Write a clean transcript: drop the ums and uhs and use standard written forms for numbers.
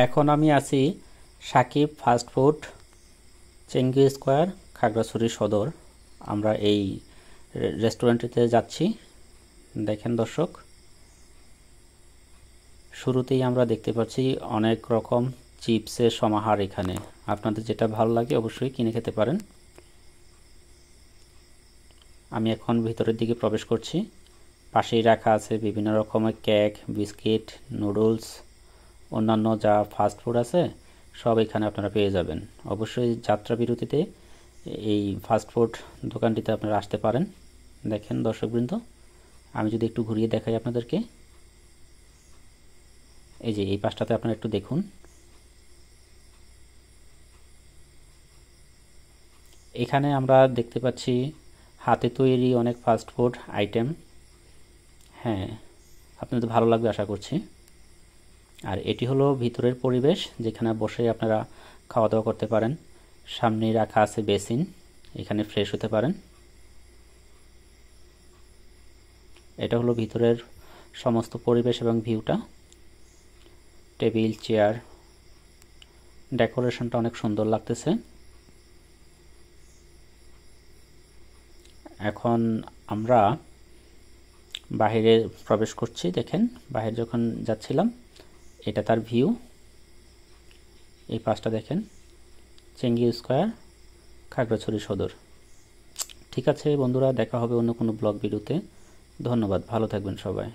এখন আমি আছি Shakib fast food, Chengi square, Khagrachari Sadar. আমরা এই রেস্টুরেন্টটিতে যাচ্ছি। দেখেন দর্শক, শুরুতেই আমরা দেখতে পাচ্ছি অনেক রকম চিপসের সমাহার। এখানে আপনাদের যেটা ভালো লাগে অবশ্যই কিনে খেতে পারেন। আমি এখন ভিতরের দিকে প্রবেশ করছি। পাশেই রাখা আছে বিভিন্ন রকমের কেক, বিস্কিট, নুডলস, অন্যান্য যা ফাস্ট ফুড আছে সব এখানে আপনারা পেয়ে যাবেন। অবশ্যই যাত্রা বিরতিতে এই ফাস্ট ফুড দোকানটিতে আপনারা আসতে পারেন। দেখেন দর্শকবৃন্দ, আমি যদি একটু ঘুরিয়ে দেখাই আপনাদেরকে, এই যে এই পাশটাতে আপনারা একটু দেখুন। এখানে আমরা দেখতে পাচ্ছি হাতে তৈরি অনেক ফাস্ট ফুড আইটেম। হ্যাঁ, আপনাদের ভালো লাগবে আশা করছি। আর এটি হলো ভিতরের পরিবেশ, যেখানে বসে আপনারা খাওয়া দাওয়া করতে পারেন। সামনেই রাখা আছে বেসিন, এখানে ফ্রেশ হতে পারেন। এটা হলো ভিতরের সমস্ত পরিবেশ এবং ভিউটা। টেবিল, চেয়ার, ডেকোরেশনটা অনেক সুন্দর লাগতেছে। এখন আমরা বাহিরে প্রবেশ করছি। দেখেন, বাহিরে যখন যাচ্ছিলাম, এটা তার ভিউ। এই পাশটা দেখেন, চেঙ্গি স্কোয়ার, খাগড়াছড়ি সদর। ঠিক আছে বন্ধুরা, দেখা হবে অন্য কোনো ব্লগ ভিডিওতে। ধন্যবাদ, ভালো থাকবেন সবাই।